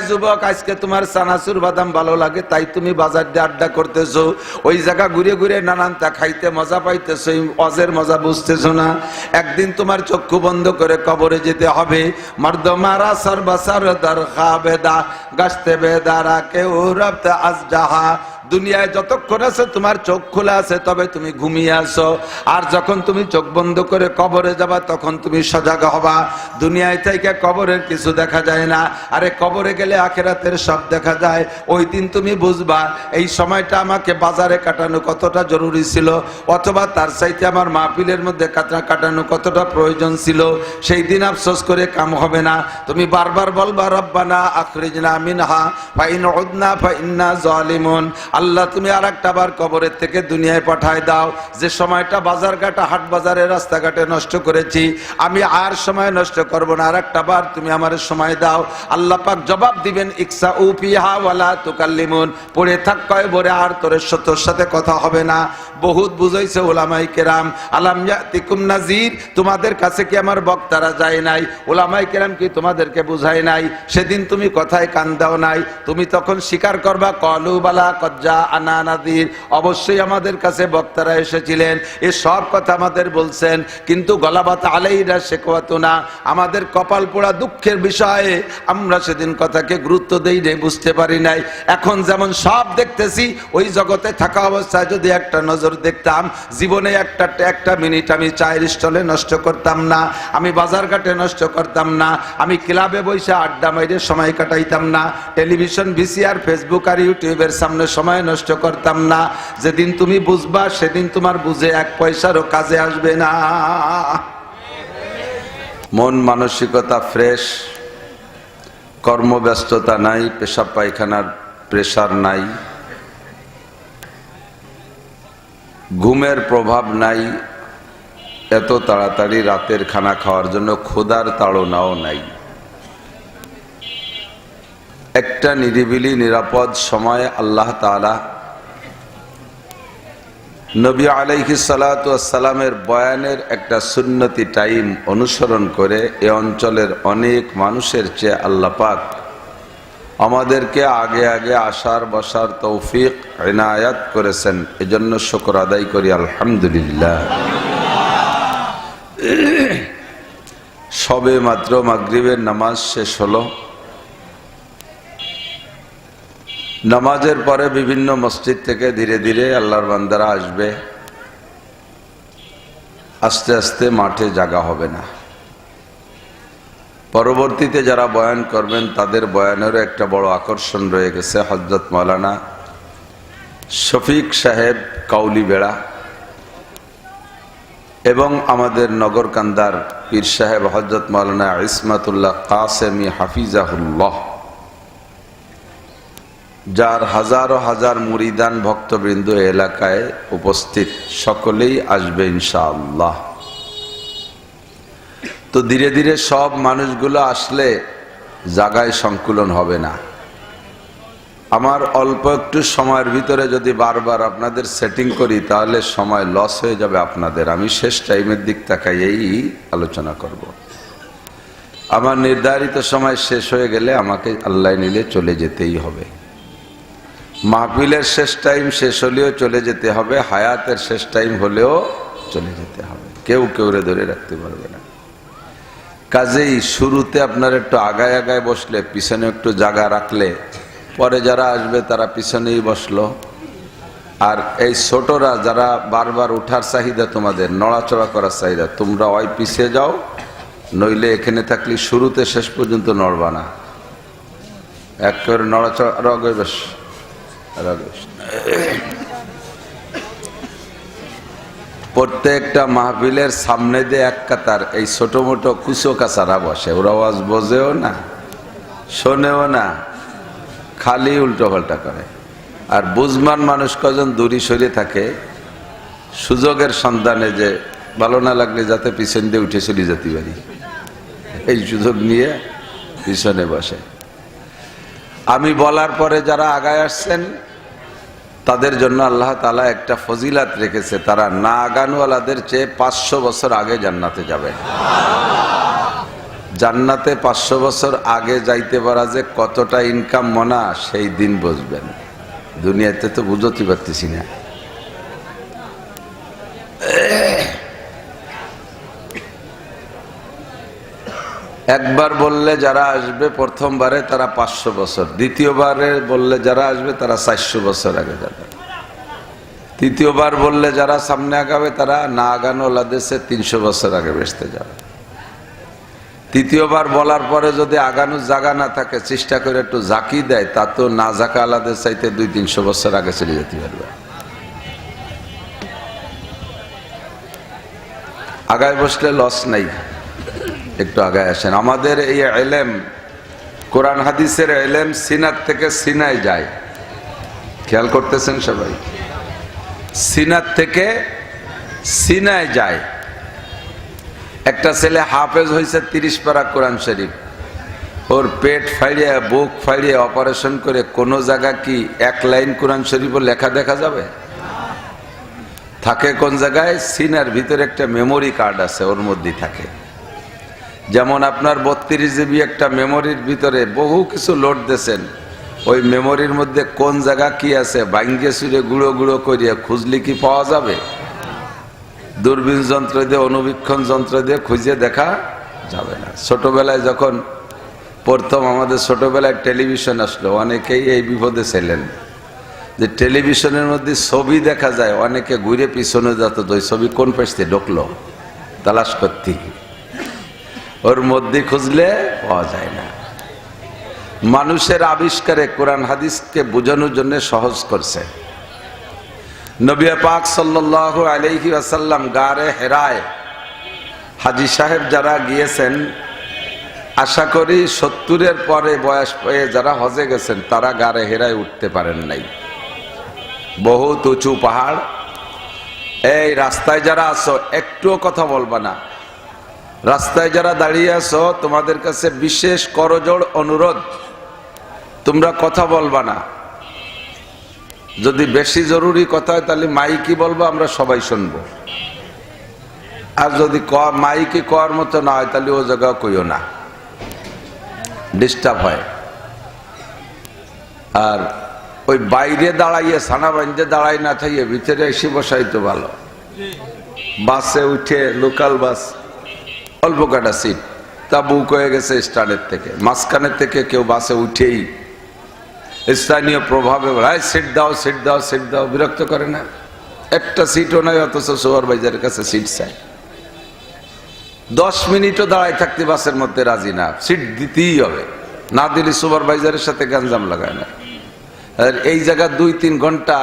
যুবক, আজকে তোমার চানাচুর বাদাম ভালো লাগে তাই তুমি বাজার দিয়ে আড্ডা করতেছো, ওই জায়গা ঘুরে ঘুরে নানানটা খাইতে মজা পাইতেছো, অজের মজা বুঝতেছো না। একদিন তোমার চক্ষু বন্ধ করে কবরে যেতে হবে। মর্দমারা সর্বসার দর খাবেদা গাছতে বেদারা কেউ রবতে আজজাহা। দুনিয়ায় যতক্ষণ আছে তোমার চোখ খোলা আছে, তবে তুমি ঘুমিয়ে আছো। আর যখন তুমি চোখ বন্ধ করে কবরে যাবা তখন তুমি সজাগ হবা। দুনিয়ায় থেকে কবরের কিছু দেখা যায় না, আরে কবরে গেলে আখিরাতের সব দেখা যায়। ওই দিন তুমি বুঝবা এই সময়টা আমাকে বাজারে কাটানো কতটা জরুরি ছিল, অথবা তার চাইতে আমার মাহফিলের মধ্যে কাটানো কতটা প্রয়োজন ছিল। সেই দিন আফসোস করে কাম হবে না। তুমি বারবার বলবা রব্বানা আখরিজনা মিনহা ফাইন উদনা ফাইন্না জালিমুন। আল্লাহ তুমি আর একটা বার কবরের থেকে দুনিয়ায় পাঠায় দাও। যে সময়টা বাজারঘাটে হাট বাজারে রাস্তাঘাটে নষ্ট করেছি, আমি আর সময় নষ্ট করব না, আর একটা বার তুমি আমার সময় দাও। আল্লাহ পাক জবাব দিবেন ইকসা উফিহা ওয়ালা তুকাল্লিমুন, পড়ে থাক কয়বরে, আর তোর সাথে কথা হবে না। বহুত বুঝাইছে উলামায়ে কেরাম। আলাম ইয়াতিকুম নাযীর, তোমাদের কাছে কি আমার বক্তারা যায় নাই? উলামায়ে কেরাম কি তোমাদেরকে বুঝায় নাই? সেদিন তুমি কথায় কান দাও নাই, তুমি তখন স্বীকার করবা ক্বালু বালা কদ জাআনা নাযীর, অবশ্যই আমাদের কাছে বক্তারা এসেছিলেন, এই সব কথা আমাদের বলছেন, কিন্তু গলাবাত আলাইনা শিকওয়াতুনা, আমাদের কপাল পোড়া দুঃখের বিষয়ে আমরা সেদিন কথাকে গুরুত্ব দেই নাই, বুঝতে পারি নাই। এখন যেমন সব দেখতেছি, ওই জগতে থাকা অবস্থায় যদি একটা নজর দেখতাম, জীবনে একটা মিনিট আমি চায়ের স্টলে নষ্ট করতাম না, আমি বাজারঘাটে নষ্ট করতাম না, আমি ক্লাবে বসে আড্ডা মাইরে সময় কাটাইতাম না, টেলিভিশন ভিসিআর ফেসবুক আর ইউটিউবের সামনে সময় নষ্ট করতাম না। যেদিন তুমি বুঝবা সেদিন তোমার বুঝে এক পয়সারও কাজে আসবে না। মন মানসিকতা ফ্রেশ, কর্মব্যস্ততা নাই, পেশাব পায়খানার প্রেসার নাই, ঘুমের প্রভাব নাই, এত তাড়াতাড়ি রাতের খানা খাওয়ার জন্য ক্ষুধার তাড়নাও নাই। একটা নিরিবিলি নিরাপদ সময়ে আল্লাহ তাআলা নবী আলাইহিস সালাতু ওয়াস সালামের বয়ানের একটা সুন্নতি টাইম অনুসরণ করে এ অঞ্চলের অনেক মানুষের চেয়ে আল্লাহ পাক আমাদেরকে আগে আগে আসার বসার তৌফিক ইনায়াত করেছেন, এজন্য শুকর আদায় করি আলহামদুলিল্লাহ। সবে মাত্র মাগরিবের নামাজ শেষ হলো। নামাজের পরে বিভিন্ন মসজিদ থেকে ধীরে ধীরে আল্লাহর বান্দারা আসবে, আস্তে আস্তে মাঠে জায়গা হবে না। পরবর্তীতে যারা বয়ান করবেন তাদের বয়ানেরও একটা বড় আকর্ষণ রয়ে গেছে। হযরত মাওলানা শফিক সাহেব কাউলিবেড়া এবং আমাদের নগরকান্দার পীর সাহেব হযরত মাওলানা ইসমাতুল্লাহ কাসেমি হাফিজাহুল্লাহ, যার হাজারো হাজার মুরিদান ভক্তবৃন্দ এলাকায় উপস্থিত, সকলেই আসবে ইনশাআল্লাহ। তো ধীরে ধীরে সব মানুষগুলো আসলে জায়গায় সংকুলন হবে না। আমার অল্প একটু সময়ের ভিতরে যদি বারবার আপনাদের সেটিং করি তাহলে সময় লস হয়ে যাবে আপনাদের। আমি শেষ টাইমের দিক তাকাইয়েই আলোচনা করব। আমার নির্ধারিত সময় শেষ হয়ে গেলে আমাকে আল্লাহ নিলে চলে যেতেই হবে। মাহফিলের শেষ টাইম শেষ হলেও চলে যেতে হবে, হায়াতের শেষ টাইম হলেও চলে যেতে হবে, কেউ কেউরে ধরে রাখতে পারবে না। কাজেই শুরুতে আপনার একটু আগায় আগায় বসলে, পিছনে একটু জায়গা রাখলে, পরে যারা আসবে তারা পিছনেই বসলো। আর এই ছোটরা যারা বারবার উঠার চাহিদা, তোমাদের নড়াচড়া করার চাহিদা, তোমরা ওই পিছিয়ে যাও, নইলে এখানে থাকলে শুরুতে শেষ পর্যন্ত নড়বা না, একেবারে নড়াচড়া বেশ। প্রত্যেকটা মাহফিলের সামনে দিয়ে এক কাতার এই ছোট মোটো কুচো কাছারা বসে, ওরা আওয়াজ বোঝেও না, শোনেও না, খালি উল্টো পাল্টা করে। আর বুঝমান মানুষ কজন দূরে সরে থাকে, সুযোগের সন্ধানে, যে ভালো না লাগলে যাতে পিছন দিয়ে উঠে চলে যেতে পারি, এই সুযোগ নিয়ে পিছনে বসে। আমি বলার পরে যারা আগায় আসছেন তাদের জন্য আল্লাহ তাআলা একটা ফজিলাত রেখেছে, তারা না আগানওয়ালাদের চেয়ে 500 বছর আগে জান্নাতে যাবে। জান্নাতে 500 বছর আগে যাইতে পারা যে কতটা ইনকাম মনা সেই দিন বুঝবেন। দুনিয়াতে তো বুঝতে পারতেছি না। একবার বললে যারা আসবে প্রথমবারে তারা 500 বছর, দ্বিতীয়বারে বললে যারা আসবে তারা 400 বছর আগে যাবে, তৃতীয়বার বললে যারা সামনে আগাবে তারা না আগানো দেশে 300 বছর আগে বেসতে যাবে। তৃতীয়বার বলার পরে যদি আগানোর জায়গা না থাকে চেষ্টা করে একটু জাকি দেয়, তা তো না জাকা আলাদের চাইতে 200-300 বছর আগে চলে যেতে পারবে। আগায় বসলে লস নাই, একটু আগায় আসেন। আমাদের এই ইলম, কোরআন হাদিসের ইলম সিনাত থেকে সিনায় যায়, খেয়াল করতেছেন সবাই? সিনাত থেকে সিনায় যায়। একটা ছেলে হাফেজ হয়েছে 30 পারা কোরআন শরীফ, ওর পেট ফাইড়িয়ে বুক ফাইড়িয়ে অপারেশন করে কোন জায়গা কি 1 লাইন কোরআন শরীফও লেখা দেখা যাবে? থাকে কোন জায়গায়? সিনার ভিতরে একটা মেমোরি কার্ড আছে, ওর মধ্যে থাকে। যেমন আপনার 32 জিবি একটা মেমোরির ভিতরে বহু কিছু লোড দিয়েছেন, ওই মেমোরির মধ্যে কোন জায়গা কি আছে ভাঙ্গে চুরে গুঁড়ো গুঁড়ো করিয়া খুঁজলে কি পাওয়া যাবে? দূরবীন যন্ত্র দিয়ে, অনুবীক্ষণ যন্ত্র দিয়ে খুঁজে দেখা যাবে না। ছোটবেলায় যখন প্রথম আমাদের ছোটবেলায় টেলিভিশন আসলো, অনেকেই এই বিপদে ছিলেন যে টেলিভিশনের মধ্যে ছবি দেখা যায়, অনেকে ঘুরে পিছনে যেত, ওই ছবি কোন পাশে ঢুকলো তালাশ করতে, ওর মধ্যে খুঁজলে পাওয়া যায় না। মানুষের আবিষ্কারে কোরআন হাদিসকে বোঝানোর জন্য সহজ করছে। নবী পাক সাল্লাল্লাহু আলাইহি ওয়াসাল্লাম গারে হেরায়, হাজী সাহেব যারা গিয়েছেন, আশা করি 70-এর পরে বয়স পেয়ে যারা হজে গেছেন তারা গারে হেরায় উঠতে পারেন নাই। বহুত উঁচু পাহাড়। এই রাস্তায় যারা আছো একটুও কথা বলবা না, রাস্তায় যারা দাঁড়িয়ে আছো তোমাদের কাছে বিশেষ করজোড় অনুরোধ, তোমরা কথা বলবা না। যদি বেশি জরুরি কথা হয় তাহলে মাইকি বলবো, আমরা সবাই শুনবো। আর যদি মাইকি কর মতো না হয় তাহলে ও জায়গা কইও না, ডিস্টার্ব হয়। আর ওই বাইরে দাঁড়াইয়ে সানা বান্ধে দাঁড়াই না থাইয়ে ভিতরে এসে বসাই তো ভালো। বাসে উঠে, লোকাল বাস, অল্প কাটা সিট, তা বুক হয়ে গেছে স্ট্যান্ডের থেকে, মাঝখানের থেকে কেউ বাসে উঠেই স্থানীয় প্রভাবে সিট দাও সিট দাও সিট দাও, বিরক্ত করে না? একটা সিটও নাই, অথচ সুপারভাইজারের কাছে সিট চাই। 10 মিনিটও দাঁড়ায় থাকতে বাসের মধ্যে রাজি না, সিট দিতেই হবে, না দিলে সুপারভাইজারের সাথে গাঞ্জাম লাগায় না। আর এই জায়গা 2-3 ঘন্টা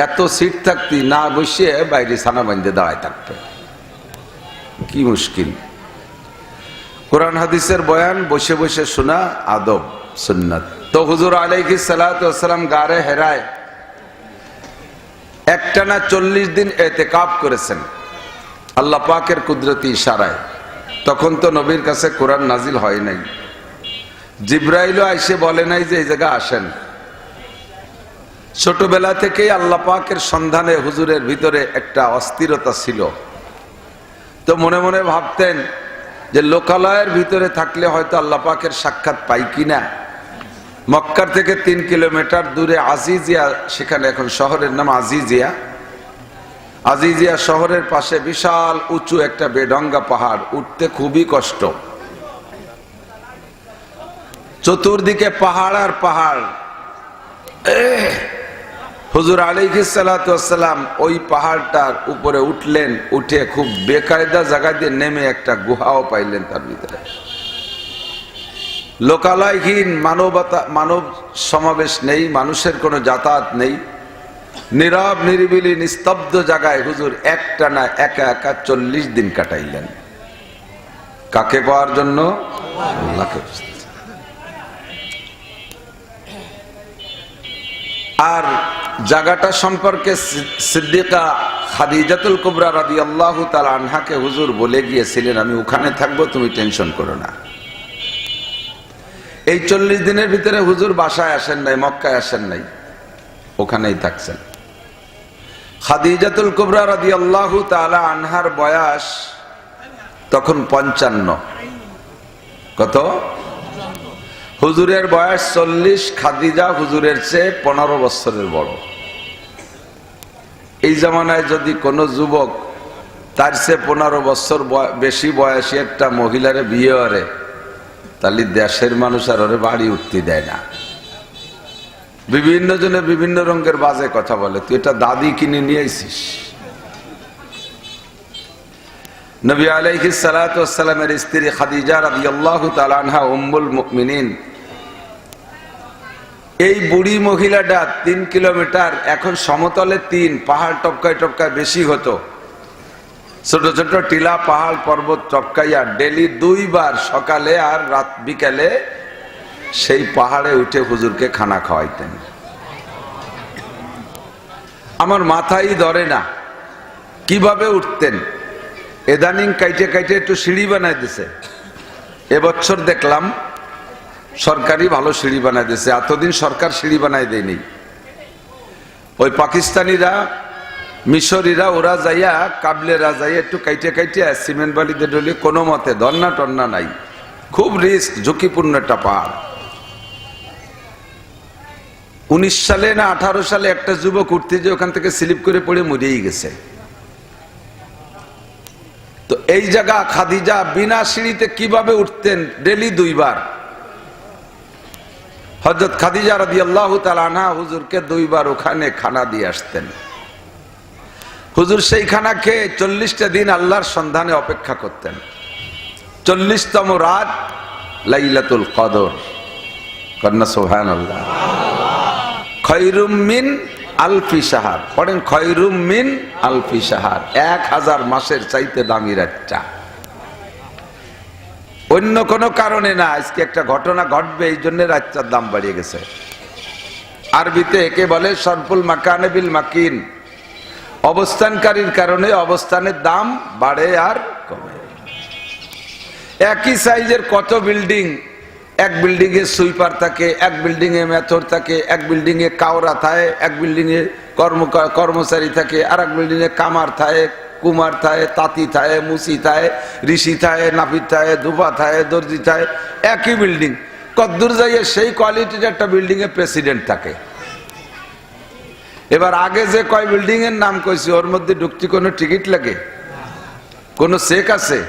এত সিট থাকতে না বসে বাইরে ছানা বান্ধে দাঁড়ায় থাকতে, কি মুশকিল। কোরআন হাদিসের বয়ান বসে বসে শোনা আদব সুন্নাত। তো হুজুর আলাইহিস সালাতু ওয়াস সালাম গারে হেরায় একটানা 40 দিন ইতিকাফ করেছেন আল্লাহ পাকের কুদরতি ইশারায়। তখন তো নবীর কাছে কোরআন নাজিল হয় নাই, জিবরাইলও আইসে বলে নাই যে এই জায়গা আসেন। ছোটবেলা থেকেই আল্লাহ পাকের সন্ধানে হুজুরের ভিতরে একটা অস্থিরতা ছিল। তো মনে মনে ভাবতেন যে লোকালয়ের ভিতরে থাকলে হয়তো আল্লাহ পাকের সাক্ষাৎ পাই কিনা। মক্কার থেকে 3 কিলোমিটার দূরে আজিজিয়া, সেখানে এখন শহরের নাম আজিজিয়া। আজিজিয়া শহরের পাশে বিশাল উঁচু একটা বেডঙ্গা পাহাড়, উঠতে খুবই কষ্ট, চতুর্দিকে পাহাড় আর পাহাড়। হুজুর আলাইহিস সালাতু ওয়াস সালাম ওই পাহাড়টার উপরে উঠলেন, উঠে খুব বেকায়দা জায়গা দিয়ে নেমে একটা গুহাও পাইলেন। তার ভিতরে লোকালয়হীন, মানব সমাবেশ নেই, মানুষের কোনো যাতায়াত নেই, নীরব নিরিবিলি নিস্তব্ধ জায়গায় হুজুর একটানা একা একা 40 দিন কাটাইলেন। কাকে পাওয়ার জন্য? আল্লাহকে। আর জায়গাটা সম্পর্কে সিদ্দিকা খাদিজাতুল কুবরা রাদিয়াল্লাহু তাআলা আনহাকে হুজুর বলে গিয়েছিলেন, আমি ওখানে থাকবো, তুমি টেনশন করো না। এই 40 দিনের ভিতরে হুজুর বাসায় আসেন নাই, মক্কায় আসেন নাই, ওখানেই থাকছেন। খাদিজাতুল কুবরা রাদিয়াল্লাহু তাআলা আনহার বয়স তখন 55। কত? হুজুরের বয়স 40, খাদিজা হুজুরের চেয়ে 15 বছরের বড়। এই জামানায় যদি কোনো যুবক তার চেয়ে 15 বছর বেশি বয়সী একটা মহিলারে বিয়ে করে, তাহলে দেশের মানুষ আর ওরে বাড়ি উঠতে দেয় না। বিভিন্ন জনে বিভিন্ন রঙের বাজে কথা বলে, তুই এটা দাদি কিনে নিয়ে আইছিস। নবী আলাইহিস সালাতু ওয়াস সালামের স্ত্রী খাদিজা রাদিয়াল্লাহু তাআলা আনহা উম্মুল মুমিনিন, এই বুড়ি মহিলাটা 3 কিলোমিটার, এখন সমতলে 3, পাহাড় টপকায় টপকায় বেশি হতো, ছোট ছোট টিলা পাহাড় পর্বত টপকাইয়া ডেলি 2 বার সকালে আর রাত বিকালে সেই পাহাড়ে উঠে হুজুরকে খানা খাওয়াইতেন। আমার মাথায় ধরে না কিভাবে উঠতেন। এদানিং কাইটে কাইটে একটু সিঁড়ি বানাই দিছে। এবছর দেখলাম সরকারি ভালো সিঁড়ি বানাই দিছে, এতদিন সরকার সিঁড়ি বানাই দেয়নি। ওই পাকিস্তানিরা, মিশরীরা, ওরা যাইয়া কাবলেরা যাইয়া একটু কাইটে কাইটে সিমেন্ট বালিতে ডলি, কোনো মতে ধর্না টন্না নাই, খুব রিস্ক, ঝুঁকিপূর্ণ একটা পাহাড়। 19 সালে না 18 সালে একটা যুবক উঠতে যে ওখান থেকে স্লিপ করে পড়ে মরেই গেছে। তো এই জায়গা খাদিজা বিনা সিঁড়িতে কিভাবে উঠতেন? ডেলি 2 বার। হযরত খাদিজা রাদিয়াল্লাহু তাআলা আনহা হুজুরকে 2 বার ওখানে খানা দিয়ে আসতেন। হুজুর সেই খানা খেয়ে 40টা দিন আল্লাহর সন্ধানে অপেক্ষা করতেন। 40তম রাত লাইলাতুল কদর, কন্যা সুবহানাল্লাহ, খায়রুম মিন আলফি শাহর, পড়েন খায়রুম মিন আলফি শাহর, 1000 মাসের চাইতে দামি রাতটা। অন্য কোনো কারণে না, আজকে একটা ঘটনা ঘটবে এই জন্য রাতটার দাম বাড়িয়ে গেছে। আরবিতে একে বলে সরফুল মাকানে বিল মাকিন, অবস্থানকারীর কারণে অবস্থানের দাম বাড়ে আর কমে। একই সাইজের কত বিল্ডিং, এক বিল্ডিং এ সুইপার থাকে, এক বিল্ডিং এ মেথর থাকে, এক বিল্ডিং এ কাওরা থাকে, এক বিল্ডিং এ কর্মচারী থাকে, আর এক বিল্ডিং এ কামার থাকে, কুমার থাকে, তাঁতি থাকে, মুসি থাকে, ঋষি থাকে, নাপিত থাকে, ধুপা থাকে, দর্জি থাকে, একই বিল্ডিং। কদ্দূর যাইয়ে সেই কোয়ালিটির একটা বিল্ডিং এ প্রেসিডেন্ট থাকে। এবার আগে যে কয় বিল্ডিং এর নাম কইছি ওর মধ্যে ঢুকতে কোনো টিকিট লাগে? কোনো চেক আছে?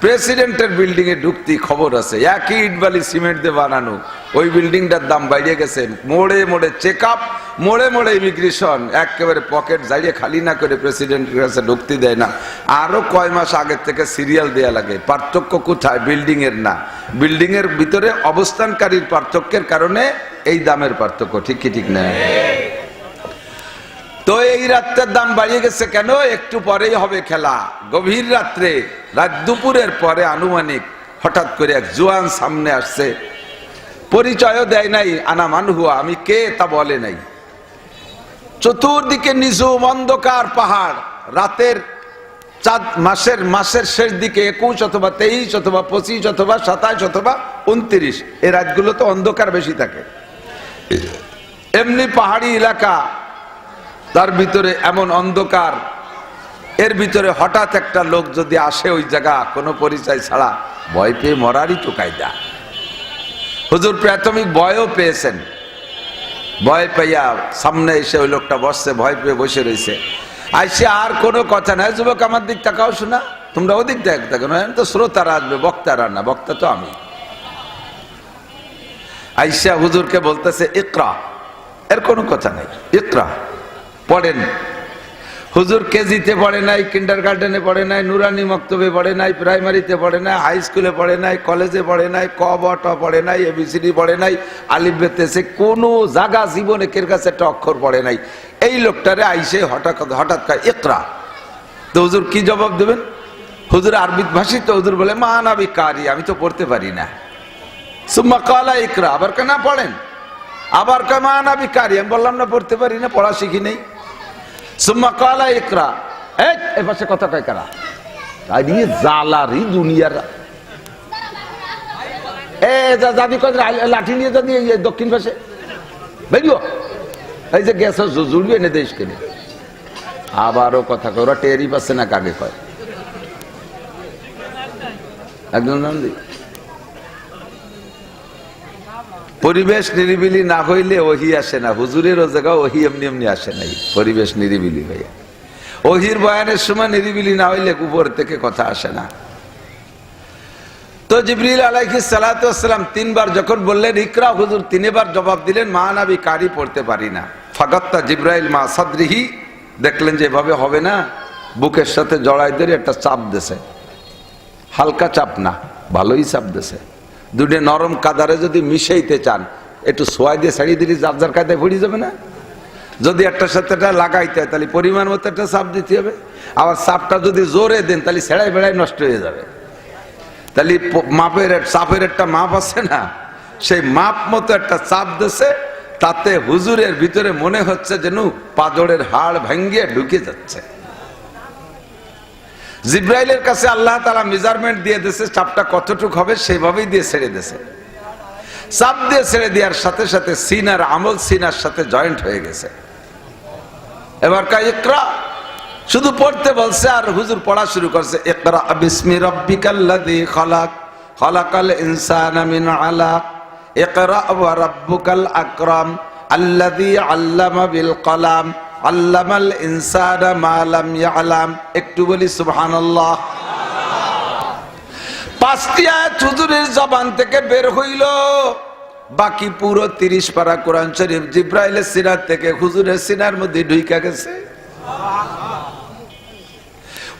প্রেসিডেন্টের বিল্ডিং এ ঢুকতে খবর আছে, একই ইট বালি সিমেন্ট দিয়ে বানানো, ওই বিল্ডিংটার দাম বাইরে গেছে। মোড়ে মোড়ে চেক আপ, মোড়ে মোড়ে ইমিগ্রেশন, একেবারে পকেট জাইয়ে খালি না করে প্রেসিডেন্টের কাছে ঢুকতে দেয় না। আরো কয় মাস আগের থেকে সিরিয়াল দেয়া লাগে। পার্থক্য কোথায়? বিল্ডিং এর না, বিল্ডিং এর ভিতরে অবস্থানকারীর পার্থক্যের কারণে এই দামের পার্থক্য। ঠিক কি ঠিক না? তো এই রাতটার দাম বাড়িয়ে গেছে কেন? একটু পরেই হবে খেলা, গভীর রাত্রে, রাত দুপুরের পরে আনুমানিক হঠাৎ করে এক জোয়ান সামনে আসছে, পরিচয়ও দেয় নাই, আনা মানহুয়া, আমি কে তা বলে নাই। চতুর্দিকে নিঝুম অন্ধকার পাহাড়, রাতের চাঁদ, মাসের শেষ দিকে 21 অথবা 23 অথবা 25 অথবা 27 অথবা 29, এই রাতগুলো তো অন্ধকার বেশি থাকে। এমনি পাহাড়ি এলাকা, তার ভিতরে এমন অন্ধকার, এর ভিতরে হঠাৎ একটা লোক যদি আসে ওই জায়গা কোনো পরিচয় ছাড়া, ভয় পেয়ে মরারই তো কায়দা। হুজুর প্রাথমিক ভয়ও পেয়েছেন, ভয় পাইয়া সামনে এসে ওই লোকটা বসছে, ভয় পেয়ে বসে রয়েছে। আইসে আর কোনো কথা নাই, যুবক আমার দিক তাকাও, শোনা, তোমরা ওদিক দেখো না, তো শ্রোতারা আসবে, বক্তারা না, বক্তা তো আমি। আইসা হুজুরকে বলতেছে ইকরা, এর কোনো কথা নাই, ইকরা পড়েন। হুজুর কেজিতে পড়ে নাই, কিন্ডারগার্টেনে পড়ে নাই, নুরানি মক্তবে পড়ে নাই, প্রাইমারিতে পড়ে নাই, হাই স্কুলে পড়ে নাই, কলেজে পড়ে নাই, ক ব ট পড়ে নাই, এবিসিডি পড়ে নাই, আলিফ বেতেছে কোনো জায়গা জীবনে কের কাছে একটা অক্ষর পড়ে নাই। এই লোকটারে আইসে হঠাৎ কয় ইকরা। তো হুজুর কি জবাব দেবেন? হুজুর আরবি ভাষী, তো হুজুর বলে মানাবি কারি, আমি তো পড়তে পারি না। সুম্মা কালা ইকরা, আবার কে না পড়েন, আবার কে মানাবি কারি, আমি বললাম না পড়তে পারি না, পড়া শিখি নেই। সুম্মা কালা ইকরা, এই পাশে কথা কয় কারা, জালারি দুনিয়ার জাদি কয় লাঠি নিয়ে যদি দক্ষিণ পাশে বেরিও, এই যে গ্যাস জুড়বি এনে দেশ কেনে, আবারও কথা কয়, ওরা টেরি পাচ্ছে না কাকে কয়, একজন পরিবেশ নিরিবিলি না হইলে ওহি আসে না। হুজুরেরও জায়গা ওহি এমনি এমনি আসে নাই, পরিবেশ নিরিবিলি হইয়া। ওহির বয়ানের সময় নিরিবিলি না হইলে উপর থেকে কথা আসে না। তো জিবরিল আলাইহিস সালাতু ওয়াস সালাম তিনবার যখন বললেন ইকরা, হুজুর তিনবার জবাব দিলেন মা নবী কারি পড়তে পারি না। ফাগাত্তা জিবরাইল মা সাদরিহি, দেখলেন যে এভাবে হবে না, বুকের সাথে জড়াই ধরে একটা চাপ দেছে, হালকা চাপ না, ভালোই চাপ দেছে। দুটো নরম কাদারে যদি মিশাইতে চান একটু সোয়াই দিয়ে ছাড়িয়ে দিলে যার যার কায়দায় ভরি যাবে না। যদি একটার সাথে একটা লাগাইতে হয় তাহলে পরিমাণ মতো একটা চাপ দিতে হবে। আবার চাপটা যদি জোরে দেন তাহলে ছেড়াই বেড়াই নষ্ট হয়ে যাবে। তাহলে মাপের চাপের একটা মাপ আছে না, সেই মাপ মতো একটা চাপ দিছে, তাতে হুজুরের ভিতরে মনে হচ্ছে যেন পাজরের হাড় ভাঙ্গিয়ে ঢুকে যাচ্ছে। জিব্রাইলের কাছে আল্লাহ তাআলা মেজারমেন্ট দিয়ে দিয়েছে চাপটা কতটুক হবে, সেভাবেই দিয়ে ছেড়ে দিয়েছে। চাপ দিয়ে ছেড়ে দেওয়ার সাথে সাথে সিনার আমল সিনার সাথে জয়েন্ট হয়ে গেছে। এবার ইকরা শুধু পড়তে বলছে আর হুজুর পড়া শুরু করছে, ইকরা বিসমি রাব্বিকাল্লাযী খালাক খালাকাল ইনসানা মিন আলাক ইকরা ওয়া রাব্বুকাল আকরাম আল্লাযী আল্লামা বিল কলাম আল্লামাল ইনসানা মা লাম ইয়ালাম। একটু বলি সুবহানাল্লাহ। পাঁচটি আয়াত হুজুরের জবান থেকে বের হইল, বাকি পুরো 30 পারা কোরআন শরীফ জিব্রাইলের সিনার থেকে হুজুরের সিনার মধ্যে ঢুইকা গেছে।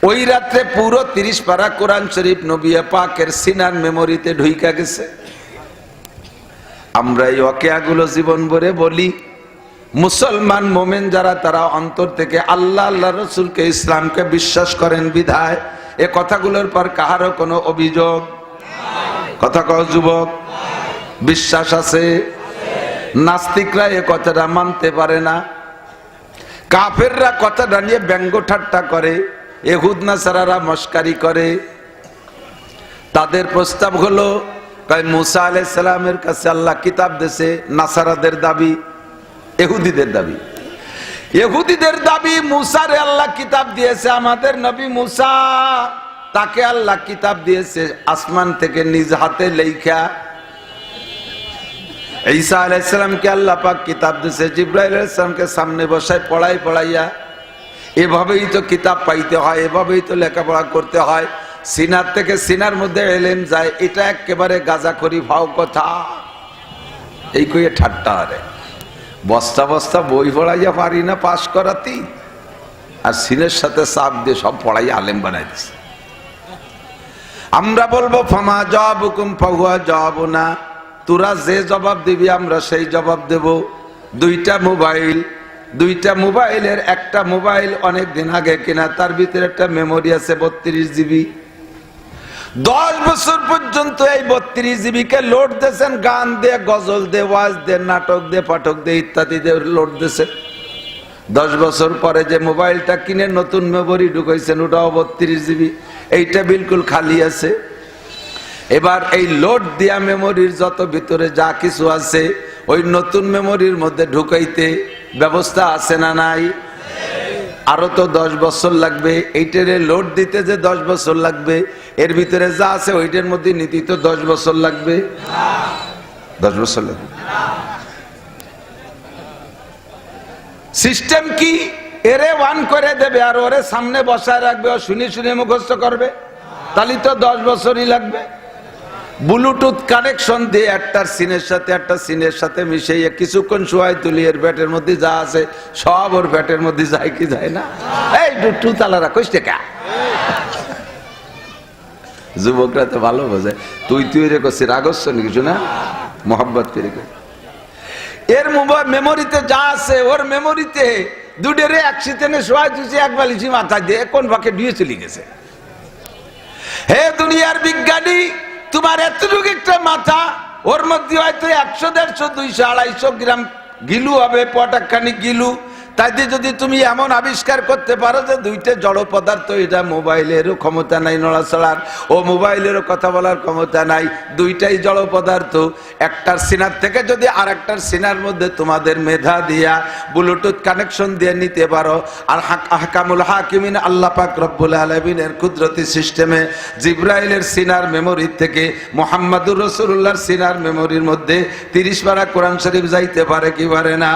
ওই রাতে পুরো 30 পারা কোরআন শরীফ নবী পাকের সিনার মেমোরিতে ঢুইকা গেছে। আমরা এই ওয়াকিয়াগুলো জীবন ভরে বলি। মুসলমান মোমেন যারা, তারা অন্তর থেকে আল্লাহ আল্লাহ রসুলকে ইসলামকে বিশ্বাস করেন বিধায় এ কথাগুলোর পর কাহারও কোনো অভিযোগ, কথা কও যুবক, বিশ্বাস আছে। নাস্তিকরা এ কথাটা মানতে পারে না, কাফেররা কথাটা নিয়ে ব্যঙ্গ ঠাট্টা করে, ইহুদ নাসারারা মস্কারি করে। তাদের প্রস্তাব হলো মুসা আলাইহিস সালামের কাছে আল্লাহ কিতাব দিয়েছে, নাসারাদের দাবি, ইহুদিদের দাবি, ইহুদিদের দাবি মুসারে আল্লাহ কিতাব দিয়েছে। আমাদের নবী মুসা, তাকে আল্লাহ কিতাব দিয়েছে আসমান থেকে নিজ হাতে লেখা। ঈসা আলাইহিস সালামকে আল্লাহ পাক কিতাব দিয়েছে জিবরাইল আলাইহিস সালামকে সামনে বসায় পড়াইয়া। এভাবেই তো কিতাব পাইতে হয়, এভাবেই তো লেখাপড়া করতে হয়। সিনার থেকে সিনার মধ্যে এলেম যায়, এটা একেবারে গাঁজাখড়ি ভাও কথা। এই কইয়ে ঠাট্টা আরে বস্তা বস্তা বই পড়াইয়া পারি না পাশ করাতি, আর সিনের সাথে চাপ দিয়ে সব পড়াইয়া আলেম বানাই দিছে। আমরা বলবো ফামা জবাবুকুম ফাহুয়া জবাবুনা, তোরা যে জবাব দিবি আমরা সেই জবাব দেব। দুইটা মোবাইলের একটা মোবাইল অনেক দিন আগে কিনা, তার ভিতরে একটা মেমোরি আছে 32 জিবি। 10 বছর পর্যন্ত এই 32 জিবি কে লোড দিয়েছেন, গান দিয়ে, গজল দিয়ে, ওয়াজ দিয়ে, নাটক দিয়ে, পাঠক দিয়ে, ইত্যাদি দিয়ে লোড দিয়েছে। 10 বছর পরে যে মোবাইলটা কিনে নতুন মেমোরি ঢুকাইছেন, ওটাও 32 জিবি, এইটা বিলকুল খালি আছে। এবার এই লোড দিয়া মেমোরির যত ভিতরে যা কিছু আছে ওই নতুন মেমোরির মধ্যে ঢুকাইতে ব্যবস্থা আছে না নাই? আরো তো 10 বছর লাগবে। এইটারে লোড দিতে যে 10 বছর লাগবে, এর ভিতরে যা আছে ওইটার মধ্যে নিতে তো 10 বছর লাগবে। 10 বছর লাগবে। সিস্টেম কি? এরে ওয়ান করে দেবে আর ওরে সামনে বসায় রাখবে, ও শুনে শুনে মুখস্থ করবে, তাহলে তো 10 বছরই লাগবে। ব্লুটুথ কানেকশন দিয়ে একটার সিনের সাথে মিশিয়ে কিছুক্ষণ শোয়াই তুলি, এর ব্যাটের মধ্যে যা আছে সব ওর ব্যাটের মধ্যে যায় কি যায় না? এই টু তালারা কইস কা যুবকরা তো ভালো বোঝে। তুই রে করছিস রাগস্য কিছু না, মোহাব্বত করে। এর মেমোরিতে যা আছে ওর মেমোরিতে দুডেরে একসাথে শোয়াই তুই এক বালিশি মাথা দিয়ে কোন ভাগে দিয়ে চলে গেছে। হে দুনিয়ার বিজ্ঞানী, তোমার এতটুকু একটা মাথা, ওর মধ্যে হয়তো 100, 150, 200, 250 গ্রাম গিলু হবে, পটাখানি গিলু, তাই যদি তুমি এমন আবিষ্কার করতে পারো যে দুইটা জড় পদার্থ, এটা মোবাইলেরও ক্ষমতা নাই নড়াচড়ার, ও মোবাইলেরও কথা বলার ক্ষমতা নাই, দুইটাই জড় পদার্থ, একটার সিনার থেকে যদি আর একটার সিনার মধ্যে তোমাদের মেধা দিয়া ব্লুটুথ কানেকশন দিয়ে নিতে পারো, আর আহকামুল হাকিমিন আল্লাহ পাক রব্বুল আলামিনের কুদরতি সিস্টেমে জিব্রাইলের সিনার মেমোরি থেকে মুহাম্মাদুর রাসূলুল্লাহর সিনার মেমোরির মধ্যে 30 পারা কোরআন শরীফ যাইতে পারে কি পারে না?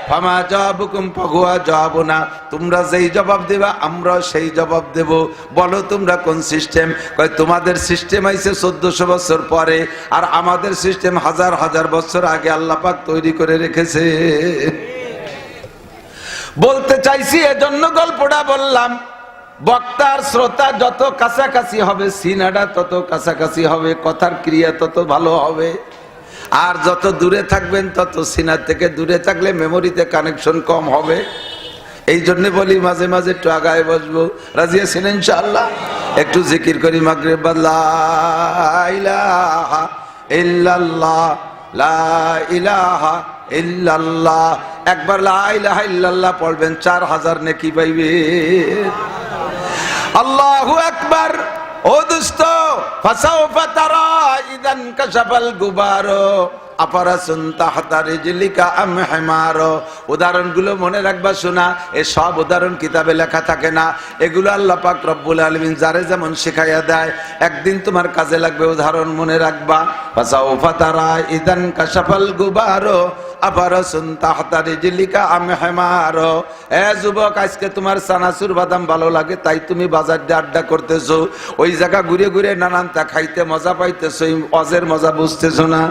ফামা জবাবুকুম ফাহুয়া জবাবুনা, তোমরা যেই জবাব দেবা আমরা সেই জবাব দেব। বলো তোমরা কোন সিস্টেম? কয় তোমাদের সিস্টেম আইছে 1400 বছর পরে, আর আমাদের সিস্টেম হাজার হাজার বছর আগে আল্লাহ পাক তৈরি করে রেখেছে। বলতে চাইছি এজন্য গল্পটা বললাম, বক্তার শ্রোতা যত কাছাকাছি হবে সিনাটা তত কাছাকাছি হবে, কথার ক্রিয়া তত ভালো হবে। আর যত দূরে থাকবেন তত সিনার থেকে দূরে থাকলে মেমোরিতে কানেকশন কম হবে। এই জন্য বলি মাঝে মাঝে একটু আগায় বসবো। রাজি আছেন ইনশাআল্লাহ? একটু জিকির করি মাগরিব লা ইলাহা ইল্লাল্লাহ, লা ইলাহা ইল্লাল্লাহ। একবার লা ইলাহা ইল্লাল্লাহ পড়বেন 4000 নেকি পাইবে। আল্লাহু আকবার। ও দোস্ত, ফাসাউফা তারা ইদান কাশাফাল গুবারো আপারাসুন তাহতা রিজলিকা আম হিমারো। উদাহরণগুলো মনে রাখবা শোনা, এ সব উদাহরণ কিতাবে লেখা থাকে না, এগুলো আল্লাহ পাক রব্বুল আলামিন যারে যেমন শিখাইয়া দেয়, একদিন তোমার কাজে লাগবে। উদাহরণ মনে রাখবা, ফাসাউফা তারা ইদান কাশাফাল গুবারো আপারাসুন তাহতা রিজলিকা আম হিমারো। এ যুবক, আজকে তোমার চানাচুর বাদাম ভালো লাগে তাই তুমি বাজার দিয়ে আড্ডা করতেছো, ওই জায়গা ঘুরে ঘুরে নানানটা খাইতে মজা পাইতেছো, এই অজের মজা বুঝতেছো না।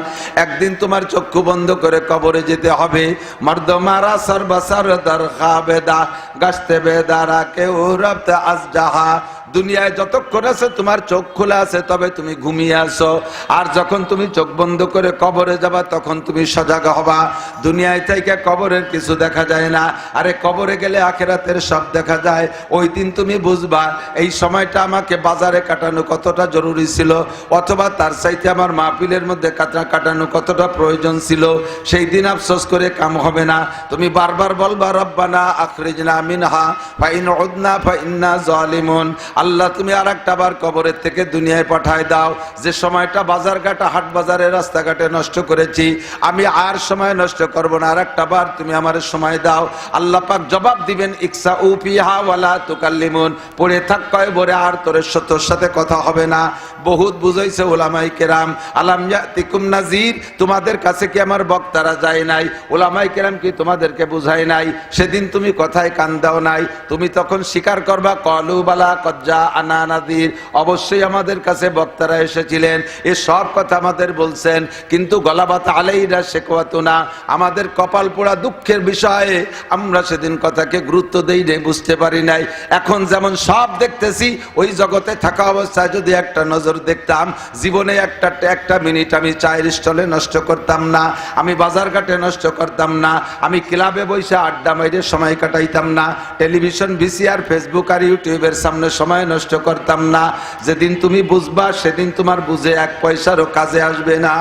একদিন তোমার চক্ষু বন্ধ করে কবরে যেতে হবে। মর্দ মারা সর্বসার দর খাবেদা গাছতে বেদারা কেউ রবতে আজজাহা। দুনিয়ায় যতক্ষণ আছে তোমার চোখ খোলা আছে তবে তুমি ঘুমিয়ে আসো, আর যখন তুমি চোখ বন্ধ করে কবরে যাবা তখন তুমি সজাগ হবা। দুনিয়ায় থেকে কবরের কিছু দেখা যায় না, আরে কবরে গেলে আখিরাতের সব দেখা যায়। ওই দিন তুমি বুঝবা এই সময়টা আমাকে বাজারে কাটানো কতটা জরুরি ছিল, অথবা তার চাইতে আমার মাহফিলের মধ্যে কাটানো কতটা প্রয়োজন ছিল। সেই দিন আফসোস করে কাম হবে না। তুমি বারবার বলবা রব্বানা আখরিজনা মিনহা ফাইন উদনা ফাইন্না জালিমুন। আল্লাহ তুমি আর একটা বার কবরের থেকে দুনিয়ায় পাঠায় দাও। যে সময়টা বাজারঘাটে হাট বাজারে রাস্তাঘাটে নষ্ট করেছি আমি আর সময় নষ্ট করব না, আর একটা বার তুমি আমার সময় দাও। আল্লাহ পাক জবাব দিবেন ইকসা উফিহা ওয়ালা তুকাল্লিমুন, পড়ে থাক কয়বরে আর তোর সাথে কথা হবে না। বহুত বুঝাইছে উলামায়ে কেরাম, আলাম ইয়াতিকুম নাজির, তোমাদের কাছে কি আমার বক্তারা যায় নাই? উলামায়ে কেরাম কি তোমাদেরকে বুঝায় নাই? সেদিন তুমি কথায় কান দাও নাই, তুমি তখন স্বীকার করবা কলু বালা কজ্জা আনা নাদির, অবশ্যই আমাদের কাছে বক্তারা এসেছিলেন, এ সব কথা আমাদের বলছেন, কিন্তু গলাবাত আলাইরা শেকওয়াতুনা, আমাদের কপাল পোড়া দুঃখের বিষয়ে আমরা সেদিন কথাকে গুরুত্ব দেই নাই, বুঝতে পারি নাই। এখন যেমন সব দেখতেছি, ওই জগতে থাকা অবস্থায় যদি একটা নজর দেখতাম, জীবনে একটা মিনিট আমি চায়ের স্টলে নষ্ট করতাম না, আমি বাজারঘাটে নষ্ট করতাম না, আমি ক্লাবে বসে আড্ডা মাইরে সময় কাটাইতাম না, টেলিভিশন ভিসিআর ফেসবুক আর ইউটিউবের সামনে সময় নষ্ট করতাম না। যেদিন তুমি বুঝবা সেদিন তোমার বুঝে এক পয়সারও কাজে আসবে না।